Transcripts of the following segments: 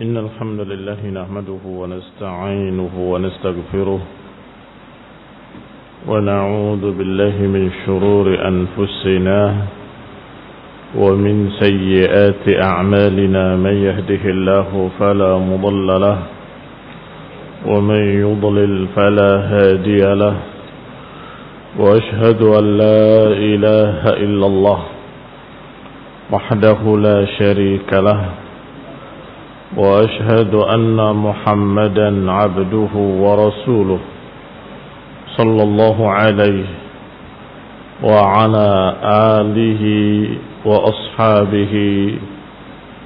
إن الحمد لله نحمده ونستعينه ونستغفره ونعوذ بالله من شرور أنفسنا ومن سيئات أعمالنا من يهده الله فلا مضل له ومن يضلل فلا هادي له وأشهد أن لا إله إلا الله وحده لا شريك له وأشهد أن محمدا عبده ورسوله صلى الله عليه وعلى آله وأصحابه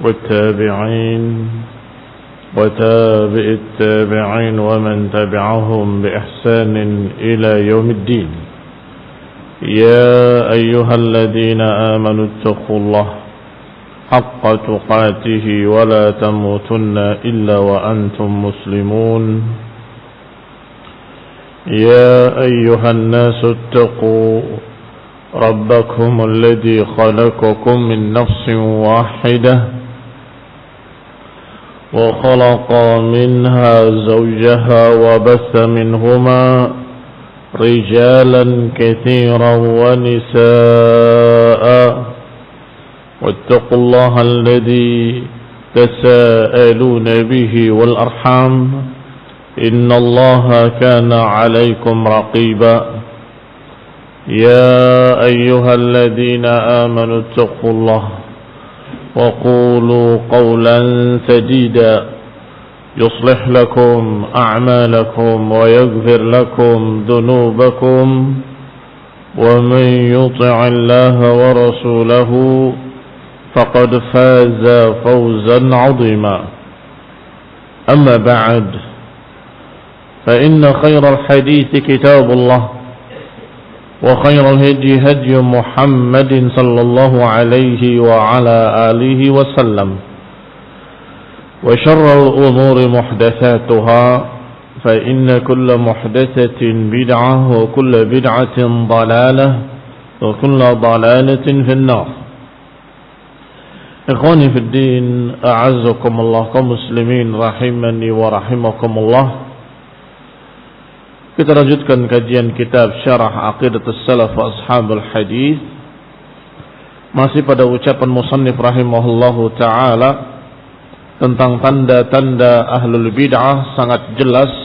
والتابعين وتابع التابعين ومن تبعهم بإحسان إلى يوم الدين. يا أيها الذين آمنوا اتقوا الله حق تقاته ولا تموتن إلا وأنتم مسلمون. يا أيها الناس اتقوا ربكم الذي خلقكم من نفس واحدة وخلق منها زوجها وبث منهما رجالا كثيرا ونساء واتقوا الله الذي تساءلون به والأرحام إن الله كان عليكم رقيبا. يا أيها الذين آمنوا اتقوا الله وقولوا قولا سديدا يصلح لكم أعمالكم ويغفر لكم ذنوبكم ومن يطع الله ورسوله فقد فاز فوزا عظيما. أما بعد فإن خير الحديث كتاب الله وخير الهدي هدي محمد صلى الله عليه وعلى آله وسلم وشر الأمور محدثاتها فإن كل محدثة بدعة وكل بدعة ضلالة وكل ضلالة في النار. Ikhwani fi din, a'azzakumullah kaum muslimin rahimani wa rahimakumullah. Kita lanjutkan kajian kitab Syarah Aqidatus Salaf wa Ashabul Hadis. Masih pada ucapan musannif rahimahullahu taala tentang tanda-tanda ahlul bid'ah sangat jelas,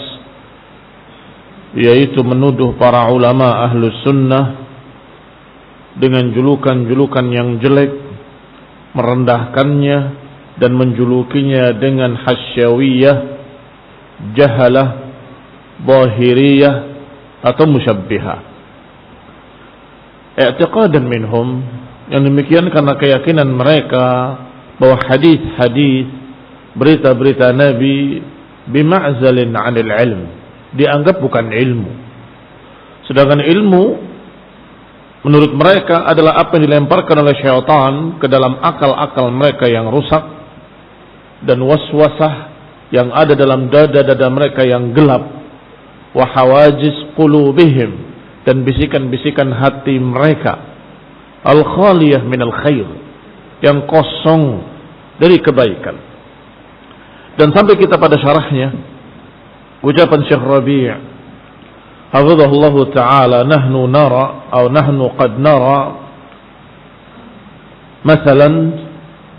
yaitu menuduh para ulama ahlus sunnah dengan julukan-julukan yang jelek, merendahkannya dan menjulukinya dengan hasyawiyah, jahalah, zahiriyah atau musyabbihah. I'tiqadan minhum, yang demikian karena keyakinan mereka bahwa hadis-hadis, berita-berita Nabi bima'zalin 'anil ilm, dianggap bukan ilmu. Sedangkan ilmu menurut mereka adalah apa yang dilemparkan oleh syaitan ke dalam akal-akal mereka yang rusak dan waswasah yang ada dalam dada-dada mereka yang gelap, wa hawajiz qulubihim, dan bisikan-bisikan hati mereka al-khaliyah minal khair, yang kosong dari kebaikan. Dan sampai kita pada syarahnya ucapan Syekh Rabi' hafizahullahu ta'ala, nahnu nara atau nahnu qad nara masalan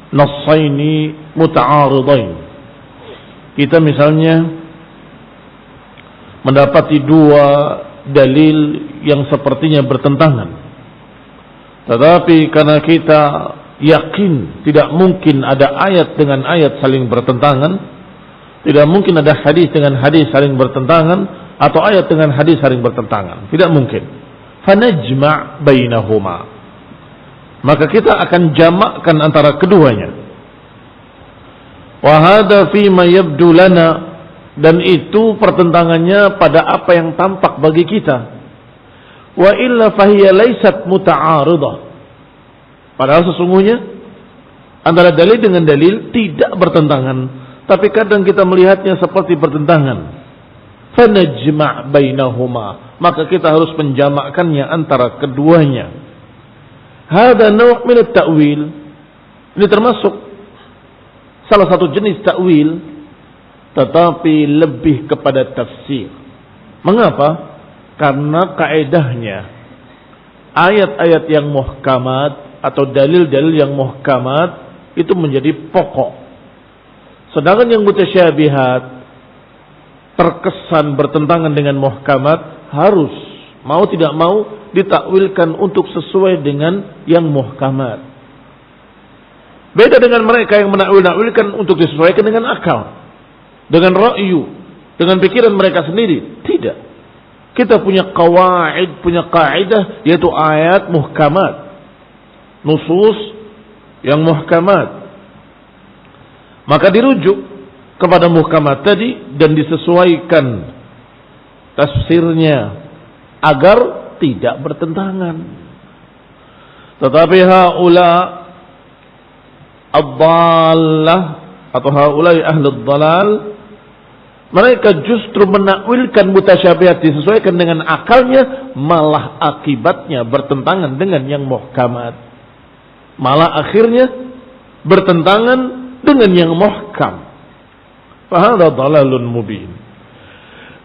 nassaini muta'aridain. Kita misalnya mendapati dua dalil yang sepertinya bertentangan, tetapi karena kita yakin tidak mungkin ada ayat dengan ayat saling bertentangan, tidak mungkin ada hadis dengan hadis saling bertentangan, atau ayat dengan hadis saling bertentangan, tidak mungkin. Fanajma' bainahuma, maka kita akan jamakkan antara keduanya. Wa hadha fima yabdu lana, dan itu pertentangannya pada apa yang tampak bagi kita. Wa illa fahiya laysat muta'aridah, padahal sesungguhnya antara dalil dengan dalil tidak bertentangan, tapi kadang kita melihatnya seperti bertentangan. Fanajma' bainahuma, maka kita harus menjamakkannya antara keduanya. Hada naw' min at-ta'wil, ini termasuk salah satu jenis takwil, tetapi lebih kepada tafsir. Mengapa? Karena kaedahnya ayat-ayat yang muhkamat atau dalil-dalil yang muhkamat itu menjadi pokok. Sedangkan yang mutasyabihat terkesan bertentangan dengan muhkamat harus mau tidak mau ditakwilkan untuk sesuai dengan yang muhkamat. Beda dengan mereka yang menakwil-nakwilkan untuk disesuaikan dengan akal, dengan ra'yu, dengan pikiran mereka sendiri. Tidak. Kita punya qawaid, punya kaidah, yaitu ayat muhkamat, nusus yang muhkamat. Maka dirujuk kepada muhkamat tadi dan disesuaikan tafsirnya agar tidak bertentangan. Tetapi haula ad-dhallah atau haula ahli ad-dhalal, mereka justru menakwilkan mutasyabihat disesuaikan dengan akalnya, malah akibatnya bertentangan dengan yang muhkamat. Malah akhirnya bertentangan dengan yang muhkam. Fahadha dhalalun mubin.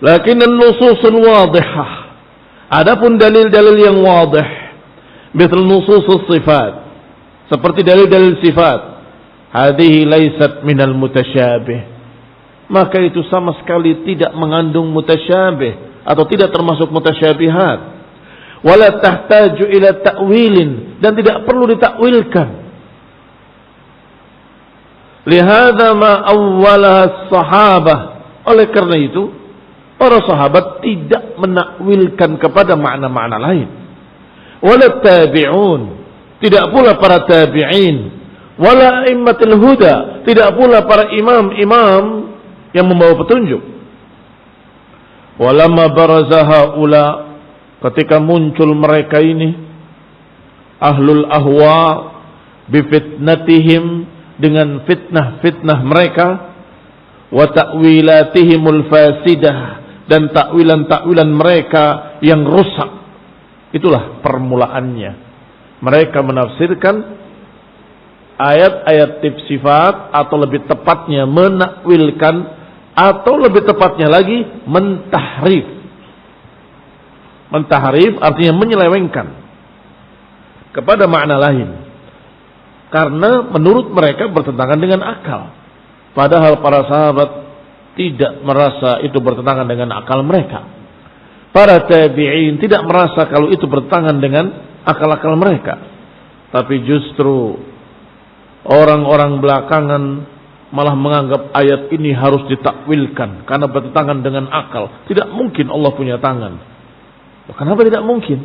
Lakin an-nususul wadihah, adapun dalil-dalil yang wadih, misal nususus sifat, seperti dalil-dalil sifat, hadhihi laysat minal mutasyabih, maka itu sama sekali tidak mengandung mutasyabih atau tidak termasuk mutasyabihat. Wala tahtaju ila ta'wilin, dan tidak perlu ditakwilkan. Lihada ma awwalaha sahabah, oleh karena itu para sahabat tidak menakwilkan kepada makna-makna lain. Wala tabi'un, tidak pula para tabi'in. Wala a'immatul huda, tidak pula para imam-imam yang membawa petunjuk. Walamma barazaha ula, ketika muncul mereka ini ahlul ahwa bifitnatihim, dengan fitnah-fitnah mereka, wa ta'wilatihimul fasidah, dan takwilan-takwilan mereka yang rusak. Itulah permulaannya. Mereka menafsirkan ayat-ayat sifat, atau lebih tepatnya menakwilkan, atau lebih tepatnya lagi mentahrif. Mentahrif artinya menyelewengkan kepada makna lain, karena menurut mereka bertentangan dengan akal. Padahal para sahabat tidak merasa itu bertentangan dengan akal mereka. Para tabi'in tidak merasa kalau itu bertentangan dengan akal-akal mereka. Tapi justru orang-orang belakangan malah menganggap ayat ini harus ditakwilkan karena bertentangan dengan akal. Tidak mungkin Allah punya tangan. Kenapa tidak mungkin?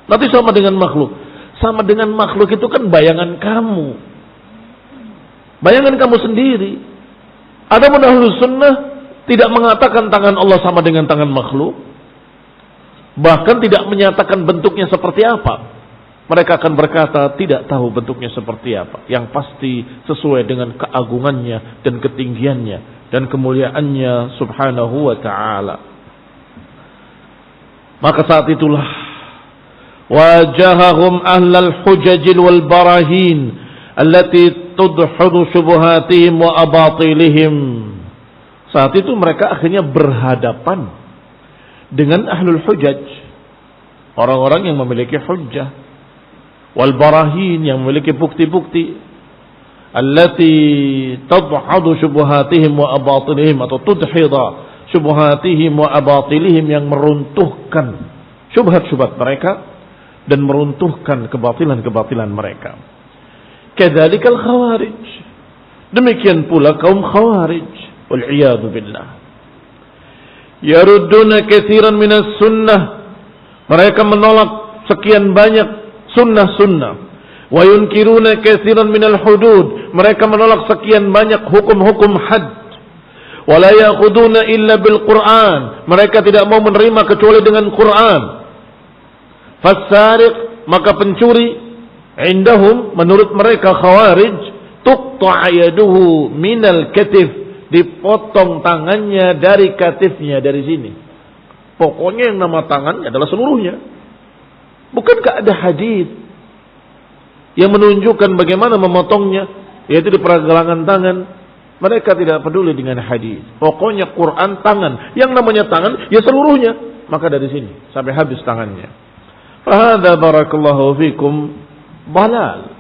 Nanti sama dengan makhluk. Sama dengan makhluk itu kan bayangan kamu. Bayangan kamu sendiri. Adapun Ahlus Sunnah tidak mengatakan tangan Allah sama dengan tangan makhluk. Bahkan tidak menyatakan bentuknya seperti apa. Mereka akan berkata tidak tahu bentuknya seperti apa. Yang pasti sesuai dengan keagungannya dan ketinggiannya dan kemuliaannya subhanahu wa ta'ala. Maka saat itulah wajahahum ahlal hujajil wal barahin allati tudhudu syubuhatihim wa abatilihim. Saat itu mereka akhirnya berhadapan dengan ahlul hujaj, orang-orang yang memiliki hujjah, wal barahin, yang memiliki bukti-bukti, allati tudhudu syubuhatihim wa abatilihim, atau tudhida syubuhatihim wa abatilihim, yang meruntuhkan syubhat-syubhat mereka dan meruntuhkan kebatilan-kebatilan mereka. Kadzalikal khawarij, demikian pula kaum khawarij, wal iyadu billah. Yarudduna katsiran minas sunnah, mereka menolak sekian banyak sunnah-sunnah. Wa yunkiruna katsiran minal hudud, mereka menolak sekian banyak hukum-hukum had. Wa la ya'khuduna illa bil Qur'an, mereka tidak mau menerima kecuali dengan Quran. Fasariq, maka pencuri, indahum, menurut mereka khawarij, tuqta'a yaduhu minal katif, dipotong tangannya dari katifnya, dari sini. Pokoknya yang nama tangannya adalah seluruhnya. Bukankah ada hadis yang menunjukkan bagaimana memotongnya? yaitu di pergelangan tangan. Mereka tidak peduli dengan hadis. Pokoknya Quran tangan. Yang namanya tangan ya seluruhnya. Maka dari sini sampai habis tangannya. Fahadha barakallahu fikum balal.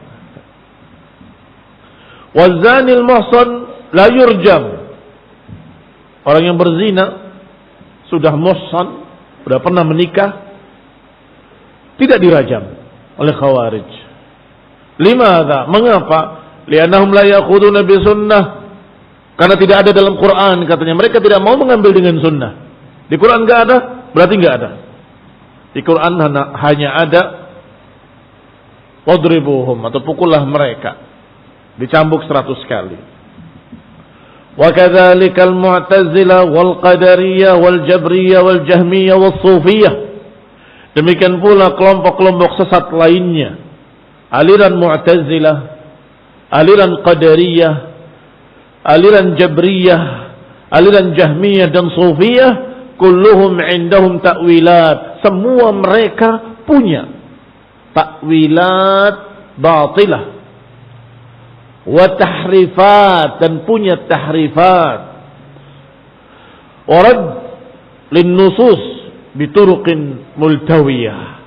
Wazanil muhsan la yurjam. Orang yang berzina sudah muhsan, sudah pernah menikah, tidak dirajam oleh Khawarij. Limadha? Mengapa? Li'annahum la yakhuduna bi sunnah. Karena tidak ada dalam Quran, katanya. Mereka tidak mau mengambil dengan sunnah. Di Quran enggak ada, berarti enggak ada. Di Quran hanya ada wadribuhum, atau pukullah mereka. Dicambuk 100 kali. Wa kadzalikal mu'tazilah wal qadariyah wal jabriyah wal jahmiyah wal sufiyah. Demikian pula kelompok-kelompok sesat lainnya. Aliran mu'tazilah, aliran qadariyah, aliran jabriyah, aliran jahmiyah dan sufiyah, kulluhum indahum ta'wilat. Semua mereka punya ta'wilat batilah. Wa tahrifat, dan punya tahrifat. Warad lin nusus bituruqin multawiyah.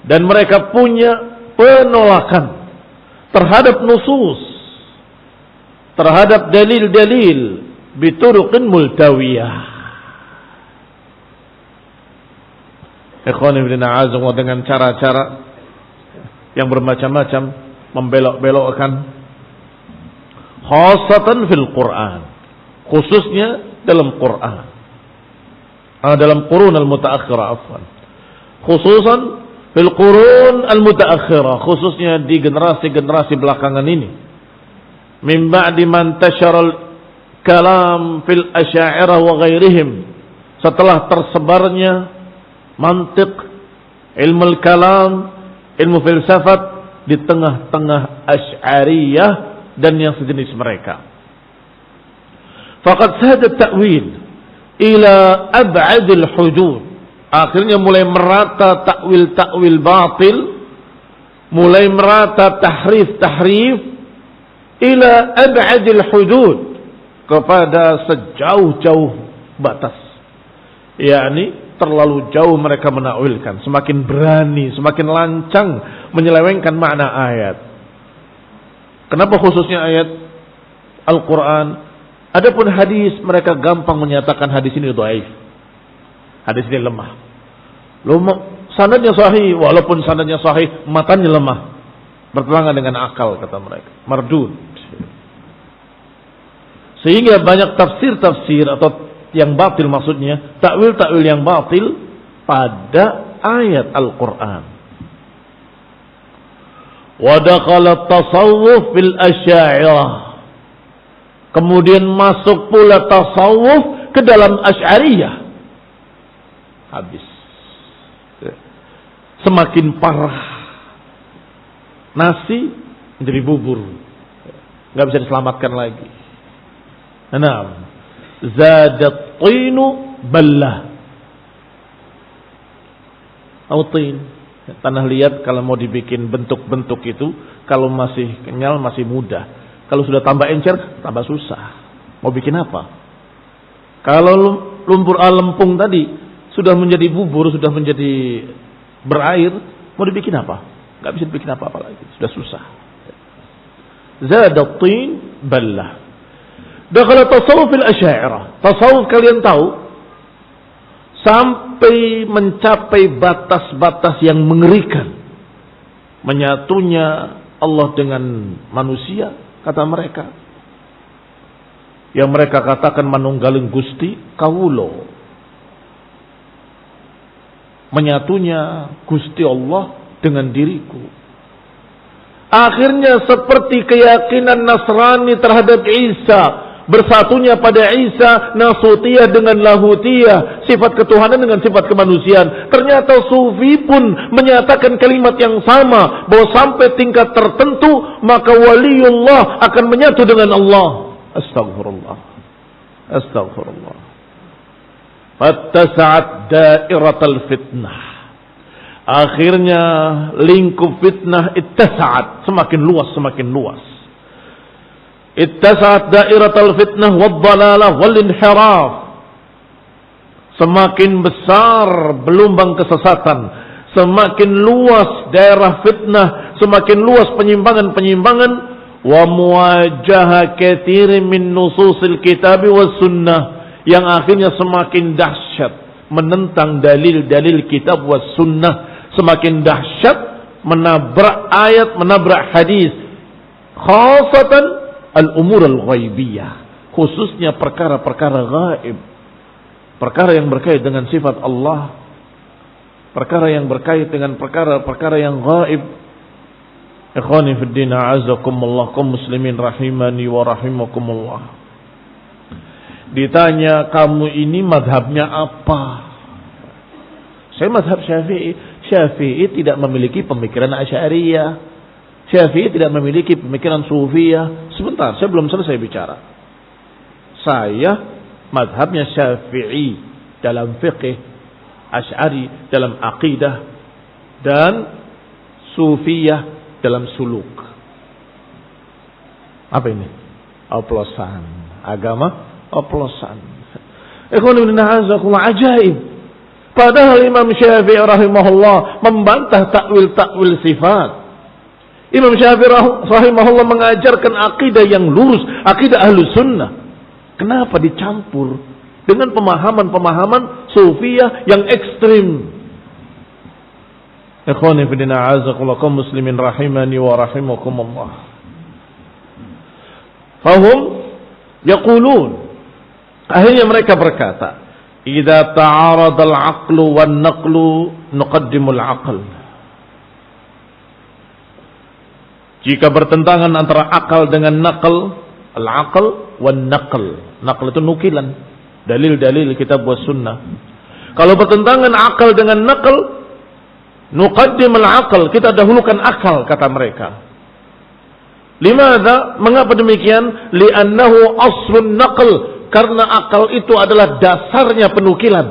Dan mereka punya penolakan terhadap nusus, terhadap dalil-dalil bituruqin multawiyah. Ikhwan ibn a'azam, dengan cara-cara yang bermacam-macam, membelok-belokkan, khasatan fil Quran, khususnya dalam Quran, dalam qurun al-mutaakhirah, afwan, khususan fil qurun al-mutaakhirah, khususnya di generasi-generasi belakangan ini. Min ba'di man tashara al-kalam fil asy'ariyah wa ghairihim, setelah tersebarnya mantiq, ilmu al-kalam, ilmu filsafat di tengah-tengah asy'ariyah dan yang sejenis mereka. Faqad sada ta'wil ila ab'adil hudud. Akhirnya mulai merata takwil-takwil batil, mulai merata tahrif-tahrif ila ab'adil hudud, kepada sejauh-jauh batas. yakni terlalu jauh mereka menakwilkan, semakin berani, semakin lancang menyelewengkan makna ayat. Kenapa khususnya ayat Al-Quran? Adapun hadis, mereka gampang menyatakan hadis ini dhaif, hadis ini lemah. Sanadnya sahih, walaupun sanadnya sahih, matanya lemah, bertentangan dengan akal, kata mereka, mardud. Sehingga banyak tafsir-tafsir atau yang batil, maksudnya takwil-takwil yang batil pada ayat Al-Quran. Wa dakhala tasawuf fil asy'ariyah. Kemudian masuk pula tasawuf ke dalam Asy'ariyah. Habis. Semakin parah. Nasi menjadi bubur. Enggak bisa diselamatkan lagi. Naam. Zadat tinu ballah. Tin. Tanah liat kalau mau dibikin bentuk-bentuk itu, kalau masih kenyal masih mudah. Kalau sudah tambah encer, tambah susah. Mau bikin apa? Kalau lumpur lempung tadi sudah menjadi bubur, sudah menjadi berair, mau dibikin apa? Gak bisa dibikin apa-apa lagi, sudah susah. Zadat tin ballah. Dakhala tasawuf al-asy'ariyah. Tasawuf kalian tahu sampai mencapai batas-batas yang mengerikan. Menyatunya Allah dengan manusia, kata mereka. Yang mereka katakan manunggaling Gusti kawulo. Menyatunya Gusti Allah dengan diriku. Akhirnya seperti keyakinan Nasrani terhadap Isa, bersatunya pada Isa nasutiyah dengan lahutiyah, sifat ketuhanan dengan sifat kemanusiaan. Ternyata Sufi pun menyatakan kalimat yang sama, bahwa sampai tingkat tertentu maka waliullah akan menyatu dengan Allah. Astagfirullah. Astagfirullah. Fattasa'at dairatul fitnah. Akhirnya lingkup fitnah ittasa'at, semakin luas, semakin luas. ittasa'at dairatul fitnah wad-dhalalah wal-inhiraf. Semakin besar gelombang kesesatan, semakin luas daerah fitnah, semakin luas penyimpangan-penyimpangan, wa muwajaha katsirin min nususil kitab was sunnah, yang akhirnya semakin dahsyat menentang dalil-dalil kitab was sunnah, semakin dahsyat menabrak ayat, menabrak hadis, khasatan al-umur al-ghaibiyah, khususnya perkara-perkara gaib, perkara yang berkait dengan sifat Allah, perkara yang berkait dengan perkara-perkara yang gaib. Ikhwani fid din, a'azakumullah, kaum muslimin rahimani wa rahimakumullah. Ditanya, kamu ini madhabnya apa? Saya madhab Syafi'i. Syafi'i tidak memiliki pemikiran Asy'ariyah. Syafi'i tidak memiliki pemikiran Sufiyah. Sebentar, saya belum selesai bicara. Saya madhabnya Syafi'i dalam fiqh, Asy'ari dalam aqidah, dan Sufiyah dalam suluk. Apa ini? Oplosan. Agama oplosan. Ajaib. Padahal Imam Syafi'i rahimahullah membantah takwil-takwil sifat. Imam Syafi'i rahimahullah mengajarkan akidah yang lurus, akidah Ahlus Sunnah. Kenapa dicampur dengan pemahaman-pemahaman Sufiyah yang ekstrim? Ikhwani fi din, a'azakumullah, kaum muslimin rahimani wa rahimakumullah. Fahum yaqulun, akhirnya mereka berkata, idza ta'arada al-'aqlu wan-naqlu nuqaddimu al-'aql. Jika bertentangan antara akal dengan naql, al-'aql wan-naql. Naql itu nukilan, dalil-dalil kitab was sunnah. Kalau bertentangan akal dengan naql, nuqaddim al-aql, kita dahulukan akal, kata mereka. Limadha? Mengapa demikian? Li'annahu aslun naql, karena akal itu adalah dasarnya penukilan.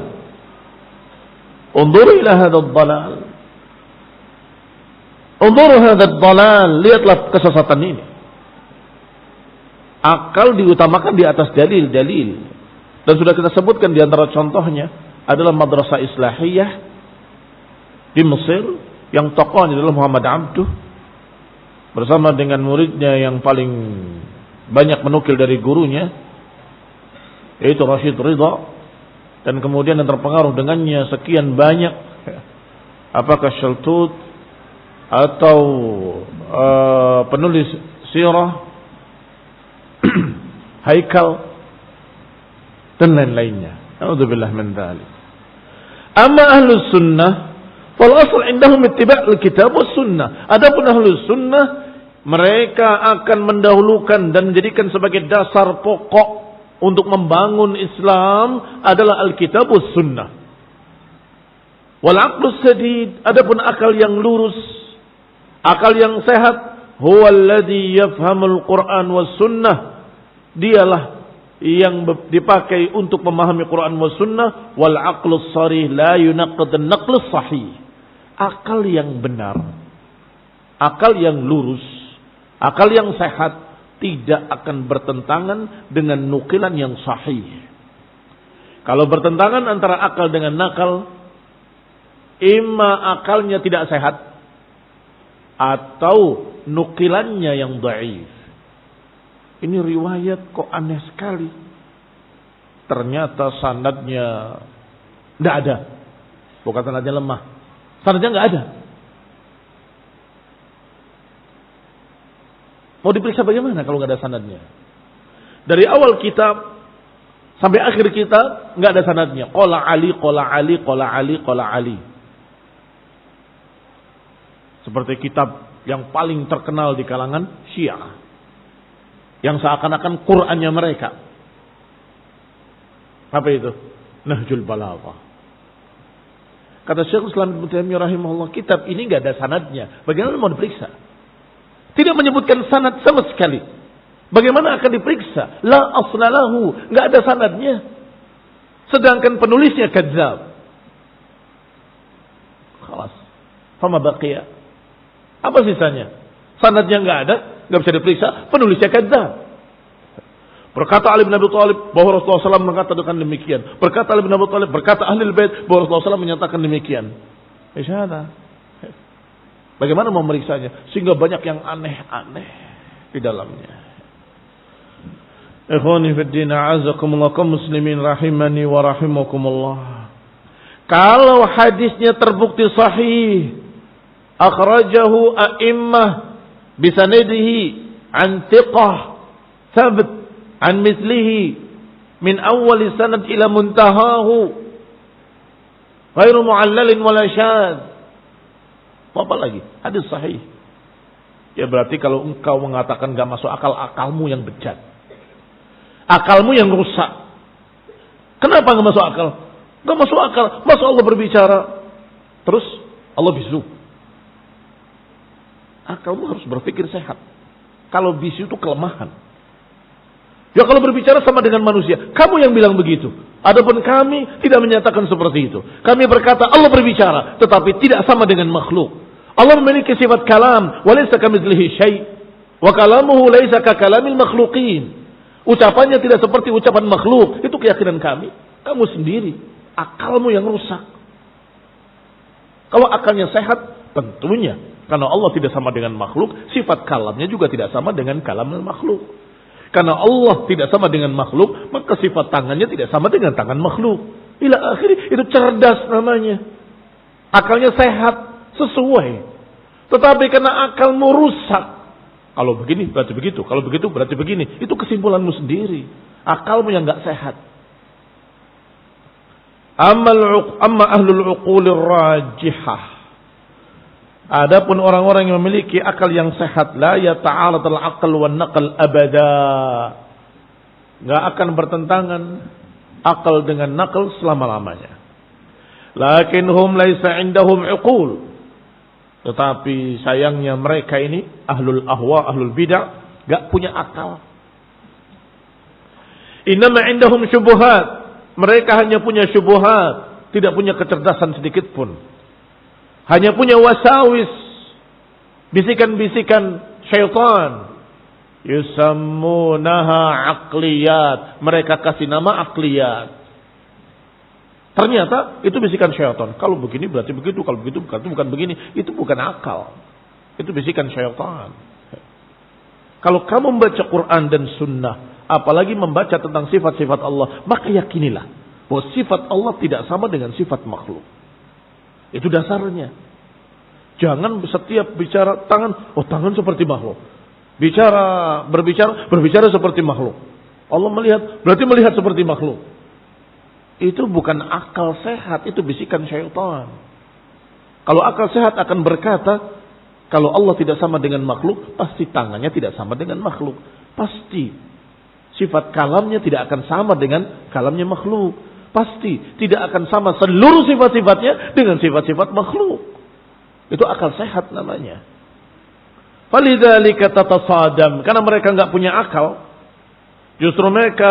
Unzur ila hadzal dhalal. Unzur hadzal dhalal, lihatlah kesesatan ini. Akal diutamakan di atas dalil-dalil. Dan sudah kita sebutkan di antara contohnya adalah madrasah islahiyah di Mesir yang tokohnya adalah Muhammad Abduh bersama dengan muridnya yang paling banyak menukil dari gurunya, yaitu Rashid Ridha, dan kemudian yang terpengaruh dengannya sekian banyak, apakah Shaltut atau penulis sirah Haikal dan lain-lainnya. A'udzubillah min dzalik. Amma Ahlus Sunnah wal asal indahum ittiba' al-kitab was sunnah. Adapun Ahlus Sunnah, mereka akan mendahulukan dan menjadikan sebagai dasar pokok untuk membangun Islam adalah al-kitab was sunnah. Wal aqlus sadid, adapun akal yang lurus, akal yang sehat, huwa alladhi yafhamul Qur'an was sunnah. Dialah yang dipakai untuk memahami Quran was sunnah. Wal aqlus sarih la yunaqqid an-naqlus sahih. Akal yang benar, akal yang lurus, akal yang sehat tidak akan bertentangan dengan nukilan yang sahih. Kalau bertentangan antara akal dengan nakal, imma akalnya tidak sehat atau nukilannya yang dhaif. Ini riwayat kok aneh sekali. Ternyata sanadnya tidak ada. Bukan sanadnya lemah, sanadnya nggak ada. Mau diperiksa bagaimana kalau nggak ada sanadnya? Dari awal kitab sampai akhir kitab nggak ada sanadnya. Qala Ali, qala Ali, qala Ali, qala Ali. Seperti kitab yang paling terkenal di kalangan Syiah, yang seakan-akan Qur'annya mereka. Apa itu? Nahjul Balaghah. Kata Syekhul Islam Ibnu Taimiyah rahimahullah, kitab ini enggak ada sanadnya. Bagaimana mau diperiksa? Tidak menyebutkan sanad sama sekali. Bagaimana akan diperiksa? La asla lahu, enggak ada sanadnya. Sedangkan penulisnya kadzdzab. Khalas. Fama baqiya? Apa sisanya? Sanadnya enggak ada, enggak bisa diperiksa, penulisnya kadzdzab. Berkata Ali bin Abi Thalib bahwa Rasulullah SAW mengatakan demikian. Berkata Ali bin Abi Thalib, berkata Ahlul Bait bahwa Rasulullah SAW menyatakan demikian. Isyada. Bagaimana memeriksanya? Sehingga banyak yang aneh-aneh di dalamnya. Ikhwani fid din, a'azakumullah, kaum muslimin rahimani wa rahimakumullah. Kalau hadisnya terbukti sahih, akhrajahu a'immah bisanadihi an thiqah thabt an mislihi min awal sanad ila muntahahu ghairu mu'allalin wala syadz. Apa lagi? Hadis sahih. Ya berarti kalau engkau mengatakan enggak masuk akal, akalmu yang bejat. Akalmu yang rusak. Kenapa enggak masuk akal? Enggak masuk akal. Masa Allah berbicara terus Allah bisu? Akalmu harus berpikir sehat. Kalau bisu itu kelemahan. Ya kalau berbicara sama dengan manusia, kamu yang bilang begitu. Adapun kami tidak menyatakan seperti itu. Kami berkata Allah berbicara, tetapi tidak sama dengan makhluk. Allah memiliki sifat kalam, wa laysa kamitslihi syai', wa kalamuhu laysa kakalamil makhluqin. Ucapannya tidak seperti ucapan makhluk. Itu keyakinan kami. Kamu sendiri, akalmu yang rusak. Kalau akalnya sehat, tentunya karena Allah tidak sama dengan makhluk, sifat kalamnya juga tidak sama dengan kalamul makhluk. Karena Allah tidak sama dengan makhluk, maka sifat tangannya tidak sama dengan tangan makhluk. Ila akhir itu cerdas namanya. Akalnya sehat, sesuai. Tetapi karena akalmu rusak, kalau begini berarti begitu, kalau begitu berarti begini. Itu kesimpulanmu sendiri. Akalmu yang enggak sehat. Amma ahlul uqulir rajihah. Adapun orang-orang yang memiliki akal yang sehat, la yata'arad al-aql wan naql abada. Enggak akan bertentangan akal dengan nakal selama-lamanya. Lakinhum laisa indahum uqul. Tetapi sayangnya mereka ini ahlul ahwa, ahlul bidah, enggak punya akal. Innama indahum syubuhat. Mereka hanya punya syubuhat, tidak punya kecerdasan sedikit pun. Hanya punya wasawis, bisikan-bisikan syaitan. Yusammunaha aqliyat. Mereka kasih nama aqliyat. Ternyata itu bisikan syaitan. Kalau begini berarti begitu, kalau begitu berarti bukan begini. Itu bukan akal. Itu bisikan syaitan. Kalau kamu membaca Quran dan Sunnah, apalagi membaca tentang sifat-sifat Allah, maka yakinilah bahwa sifat Allah tidak sama dengan sifat makhluk. Itu dasarnya. Jangan setiap bicara tangan, oh tangan seperti makhluk. Berbicara seperti makhluk. Allah melihat, berarti melihat seperti makhluk. Itu bukan akal sehat, itu bisikan syaitan. Kalau akal sehat akan berkata, kalau Allah tidak sama dengan makhluk, pasti tangannya tidak sama dengan makhluk. Pasti. Sifat kalamnya tidak akan sama dengan kalamnya makhluk. Pasti tidak akan sama seluruh sifat-sifatnya dengan sifat-sifat makhluk. Itu akal sehat namanya. Falidzalika tatasadam, karena mereka enggak punya akal. Justru mereka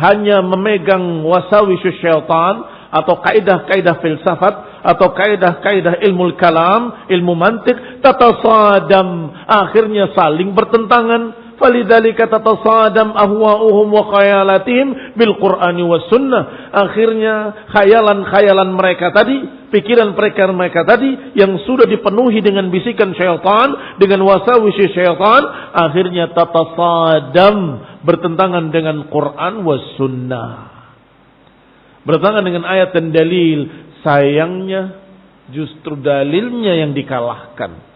hanya memegang wasawisyus syaitan atau kaidah-kaidah filsafat atau kaidah-kaidah ilmu kalam, ilmu mantik, tatasadam, akhirnya saling bertentangan. Falidzalika tatasadam ahwa'uhum wa khayalatihim bil Qur'ani was sunnah. Akhirnya khayalan-khayalan mereka tadi, pikiran mereka tadi yang sudah dipenuhi dengan bisikan syaitan, dengan wasawisi syaitan, akhirnya tatasadam, bertentangan dengan Quran was sunnah. Bertentangan dengan ayat dan dalil. Sayangnya justru dalilnya yang dikalahkan.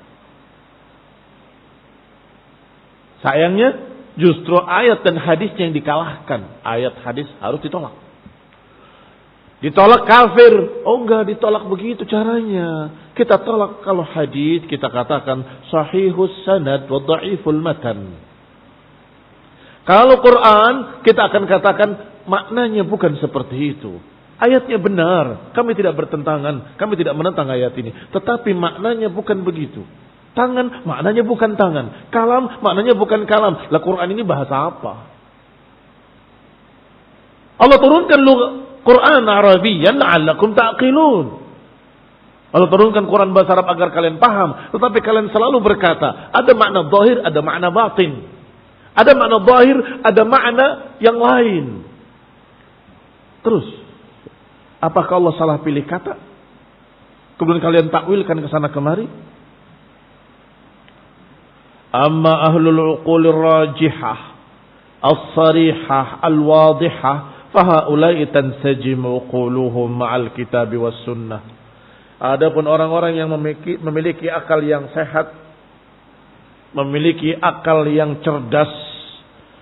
Sayangnya justru ayat dan hadisnya yang dikalahkan. Ayat hadis harus ditolak. Ditolak kafir. Oh enggak ditolak begitu caranya. Kita tolak kalau hadis kita katakan sahihus sanad wa dhaiful matan. Kalau Quran kita akan katakan maknanya bukan seperti itu. Ayatnya benar, kami tidak bertentangan, kami tidak menentang ayat ini. Tetapi maknanya bukan begitu. Tangan maknanya bukan tangan. Kalam maknanya bukan kalam. Lah Quran ini bahasa apa? Allah turunkan Quran Arabiyan la'allakum ta'qilun. Allah turunkan Quran bahasa Arab agar kalian paham. Tetapi kalian selalu berkata, ada makna zahir, ada makna batin. Ada makna zahir, ada makna yang lain. Terus, apakah Allah salah pilih kata? Kemudian kalian takwilkan ke sana kemari? Amma ahlul uqulir rajihah, as-sarihah, al-wadihah, fahaulai tansajimu uquluhum ma'al kitabi was sunnah. Adapun orang-orang yang memiliki akal yang sehat, memiliki akal yang cerdas,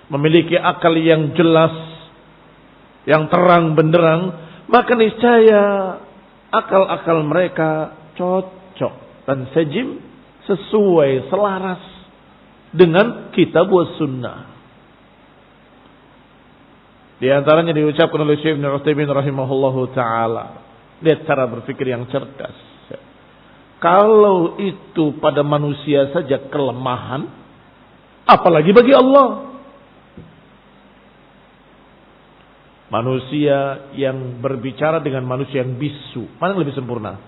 memiliki akal yang jelas, yang terang benderang, maka niscaya akal-akal mereka cocok dan sejim, sesuai, selaras dengan kitab was sunnah. Di antaranya diucapkan oleh Syekh Ibnu Utsaimin rahimahullahu taala. Lihat cara berpikir yang cerdas. Kalau itu pada manusia saja kelemahan, apalagi bagi Allah. Manusia yang berbicara dengan manusia yang bisu, mana yang lebih sempurna?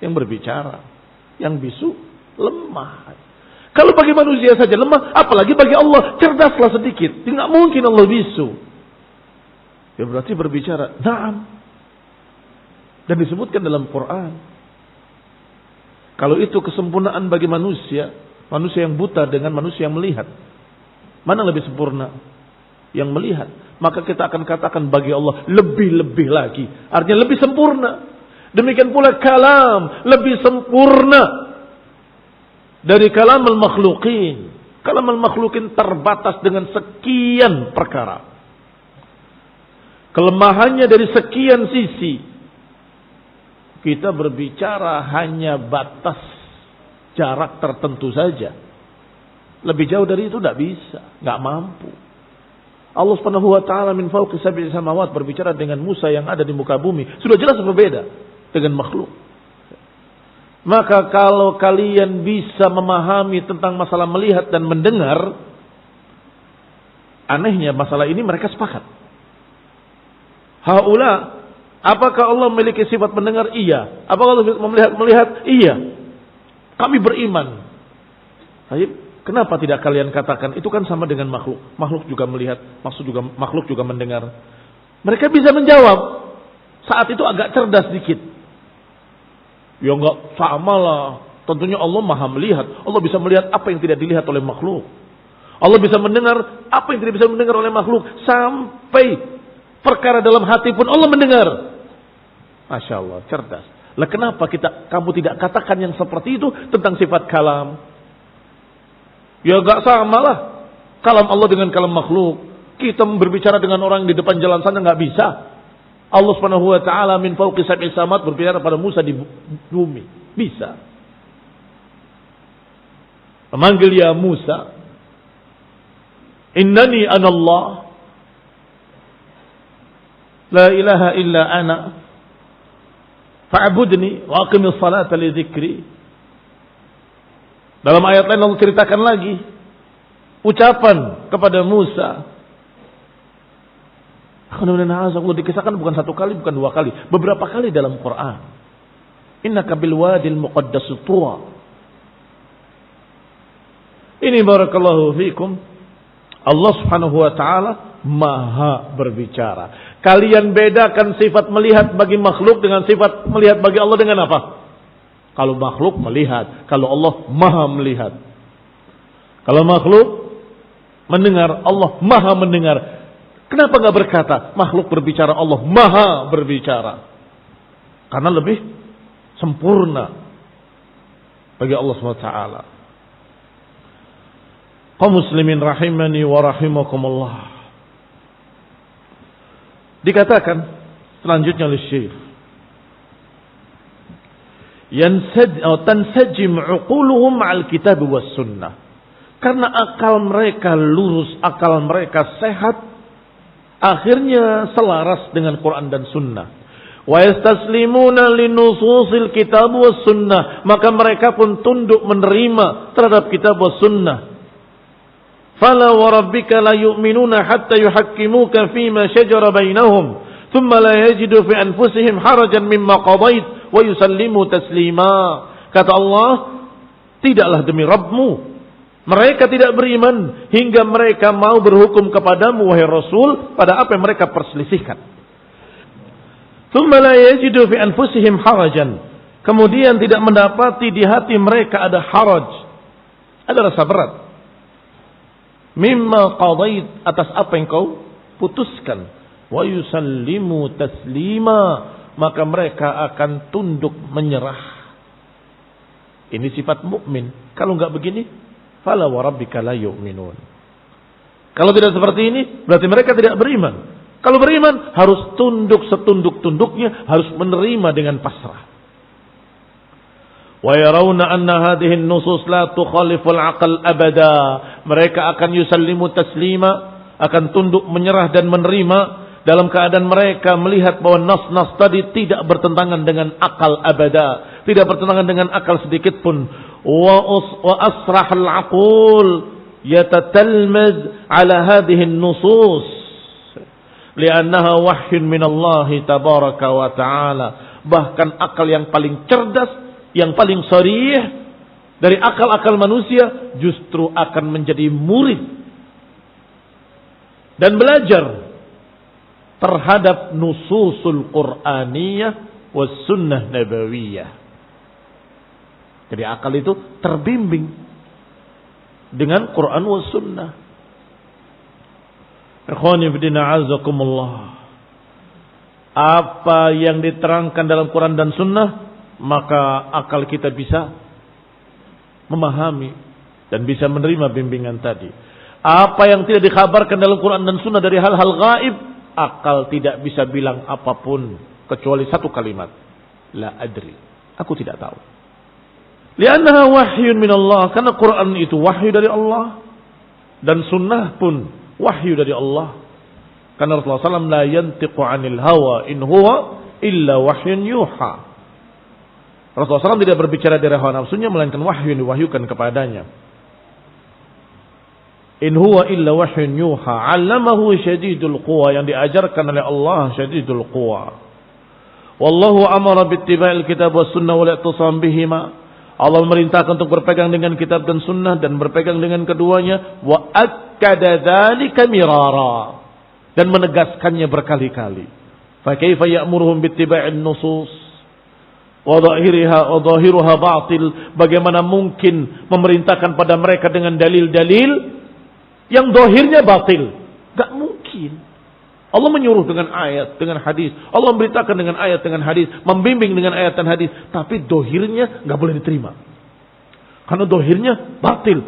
Yang berbicara, yang bisu lemah. Kalau bagi manusia saja lemah, apalagi bagi Allah, cerdaslah sedikit. Tidak mungkin Allah bisu. Ya berarti berbicara, na'am. Dan disebutkan dalam Quran. Kalau itu kesempurnaan bagi manusia, manusia yang buta dengan manusia yang melihat, mana lebih sempurna? Yang melihat. Maka kita akan katakan bagi Allah lebih-lebih lagi. Artinya lebih sempurna. Demikian pula kalam lebih sempurna dari kalam al-makhluqin. Kalam al-makhluqin terbatas dengan sekian perkara. Kelemahannya dari sekian sisi. Kita berbicara hanya batas jarak tertentu saja. Lebih jauh dari itu tidak bisa, nggak mampu. Allah Subhanahu wa taala min fawqi sab'i samawat berbicara dengan Musa yang ada di muka bumi, sudah jelas berbeda dengan makhluk. Maka kalau kalian bisa memahami tentang masalah melihat dan mendengar, anehnya masalah ini mereka sepakat. Haula, apakah Allah memiliki sifat mendengar? Iya. Apakah Allah melihat? Iya. Kami beriman. Baik, kenapa tidak kalian katakan itu kan sama dengan makhluk? Makhluk juga melihat, makhluk juga mendengar. Mereka bisa menjawab. Saat itu agak cerdas dikit. Ya enggak sama lah. Tentunya Allah Maha melihat. Allah bisa melihat apa yang tidak dilihat oleh makhluk. Allah bisa mendengar apa yang tidak bisa mendengar oleh makhluk. Sampai perkara dalam hati pun Allah mendengar. Masya Allah, cerdas. Lah kenapa kamu tidak katakan yang seperti itu tentang sifat kalam? Ya gak sama lah. Kalam Allah dengan kalam makhluk. Kita berbicara dengan orang di depan jalan sana gak bisa. Allah Subhanahu wa taala min fawqi sab'i samawat berbicara pada Musa di bumi. Bisa. Memanggil ya Musa. Innani anallah. La ilaha illa ana fa'budni wa aqimis salata li dzikri. Dalam ayat lain Allah ceritakan lagi ucapan kepada Musa. Allah dikisahkan bukan satu kali, bukan dua kali, beberapa kali dalam Quran. Innaka bil wadil muqaddas tuwa. Ini barakallahu fikum. Allah Subhanahu wa taala Maha berbicara. Kalian bedakan sifat melihat bagi makhluk dengan sifat melihat bagi Allah dengan apa? Kalau makhluk melihat, kalau Allah Maha melihat. Kalau makhluk mendengar, Allah Maha mendengar. Kenapa enggak berkata makhluk berbicara, Allah Maha berbicara? Karena lebih sempurna bagi Allah SWT. Kaum muslimin rahimani wa rahimakumullah. Dikatakan selanjutnya oleh Syekh, tansajim uquluhum ma'al kitab was sunnah. Karena akal mereka lurus, akal mereka sehat, akhirnya selaras dengan Quran dan sunnah. Wa yastaslimuna linususil kitab was sunnah. Maka mereka pun tunduk menerima terhadap kitab was sunnah. Fala wa rabbika la yu'minuna hatta yuhakkimuka fima shajara bainahum thumma la yajidu fi anfusihim harajan mimma qadait wa yusallimu taslima. Kata Allah, tidaklah demi Rabbmu Mereka tidak beriman hingga mereka mau berhukum kepadamu wahai Rasul pada apa yang mereka perselisihkan. Tsumma la yajidu fi anfusihim harajan. Kemudian tidak mendapati di hati mereka ada haraj, ada rasa berat. Mimma qadait, atas apa yang kau putuskan. Wa yusallimu taslima, maka mereka akan tunduk menyerah. Ini sifat mukmin. Kalau enggak begini, fala wa rabbika la yu'minun. Kalau tidak seperti ini, berarti mereka tidak beriman. Kalau beriman, harus tunduk setunduk-tunduknya, harus menerima dengan pasrah. Wa yarawna anna hadhihi an-nusus la tukhalifu al-aql abada. Mereka akan yusallimu taslima, akan tunduk menyerah dan menerima dalam keadaan mereka melihat bahwa nas-nas tadi tidak bertentangan dengan akal abada, tidak bertentangan dengan akal sedikit pun. Wa asrah al-aqul yatatalmaz ala hadhihi an-nusus li'annaha wahyun min Allah tabaraka wa ta'ala. Bahkan akal yang paling cerdas, yang paling sharih dari akal-akal manusia justru akan menjadi murid dan belajar terhadap nususul Qur'aniyah was sunnah nabawiyah. Jadi akal itu terbimbing dengan Quran was sunnah. Ikhwani fillah azakumullah. Apa yang diterangkan dalam Quran dan sunnah, maka akal kita bisa memahami dan bisa menerima bimbingan tadi. Apa yang tidak dikhabarkan dalam Quran dan sunnah dari hal-hal gaib, akal tidak bisa bilang apapun kecuali satu kalimat, la adri, aku tidak tahu. Li'annaha wahyun min Allah, karena Quran itu wahyu dari Allah dan sunnah pun wahyu dari Allah. Karena Rasulullah SAW la yantiqu 'anil hawa in huwa illa wahyun yuha. Rasulullah SAW tidak berbicara dari hawa nafsunya, melainkan wahyu yang diwahyukan kepadanya. In huwa illa wahyun yuha, 'allamahu syadidul quwa, yang diajarkan oleh Allah syadidul quwa. Wallahu amara bittiba'il kitab was sunnah wal i'tisam bihima. Allah memerintahkan untuk berpegang dengan kitab dan sunnah dan berpegang dengan keduanya. Wa akkada dzalika mirara, dan menegaskannya berkali-kali. Fa kaifa ya'muruhum bittiba'in nusus wa dhahiruha batil. Bagaimana mungkin memerintahkan pada mereka dengan dalil-dalil yang zahirnya batil? Gak mungkin. Allah menyuruh dengan ayat, dengan hadis. Allah memberitakan dengan ayat, dengan hadis, membimbing dengan ayat dan hadis, tapi zahirnya gak boleh diterima. Karena zahirnya batil,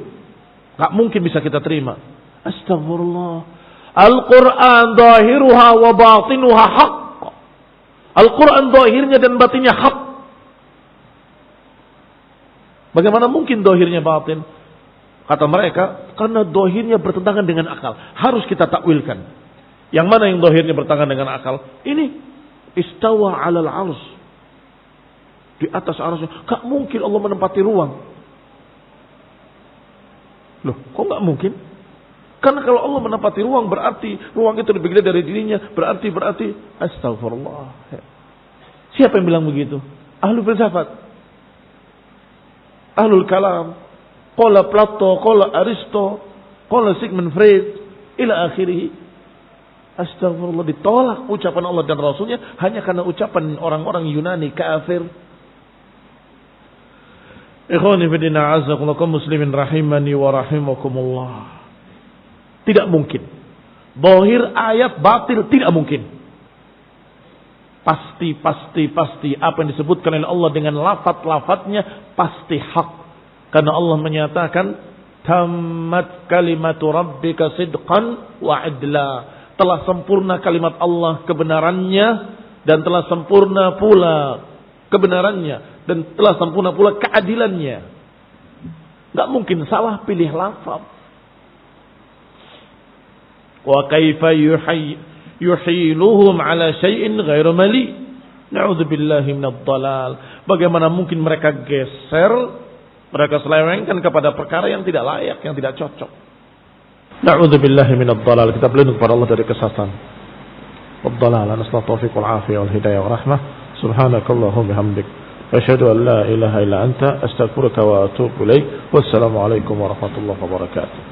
gak mungkin bisa kita terima. Astagfirullah. Al-Quran zahiruha wa batinuha haqq. Al-Quran zahirnya dan batinnya hak. Bagaimana mungkin zahirnya batin? Kata mereka, karena zahirnya bertentangan dengan akal, harus kita takwilkan. Yang mana yang zahirnya bertentangan dengan akal? Ini istawa 'alal 'arsy, di atas arsy. Gak mungkin Allah menempati ruang. Loh, kok gak mungkin? Karena kalau Allah menempati ruang, berarti ruang itu lebih gede dari dirinya. Berarti astagfirullah. Siapa yang bilang begitu? Ahlul filsafat, ahlul kalam, qala Plato, qala Aristo, qala Sigmund Freud, ila akhirih. Astagfirullah, ditolak ucapan Allah dan Rasulnya hanya karena ucapan orang-orang Yunani kafir. Ikhwani fillah azakumullah, muslimin rahimani wa rahimakumullah. Tidak mungkin zahir ayat batil, tidak mungkin. Pasti apa yang disebutkan oleh Allah dengan lafaz-lafaznya pasti hak. Karena Allah menyatakan tammat kalimatu rabbika sidqan wa adla. Telah sempurna kalimat Allah kebenarannya, dan telah sempurna pula kebenarannya, dan telah sempurna pula keadilannya. Gak mungkin salah pilih lafaz. Wa kaifa yuhiluhum ala syai'in ghairu mali. Na'udzubillahi minadh dhalal. Bagaimana mungkin mereka geser, mereka selewengkan kepada perkara yang tidak layak, yang tidak cocok. Na'udzubillahi minadh dhalal. Kita berlindung kepada Allah dari kesesatan. Wad dhalal. Nasallahu taufiq wal afiyah wal hidayah wa rahmah. Subhanakallahumma bihamdik. Asyhadu an la ilaha illa anta astaghfiruka wa atubu ilaik. Wassalamu alaikum warahmatullahi wabarakatuh.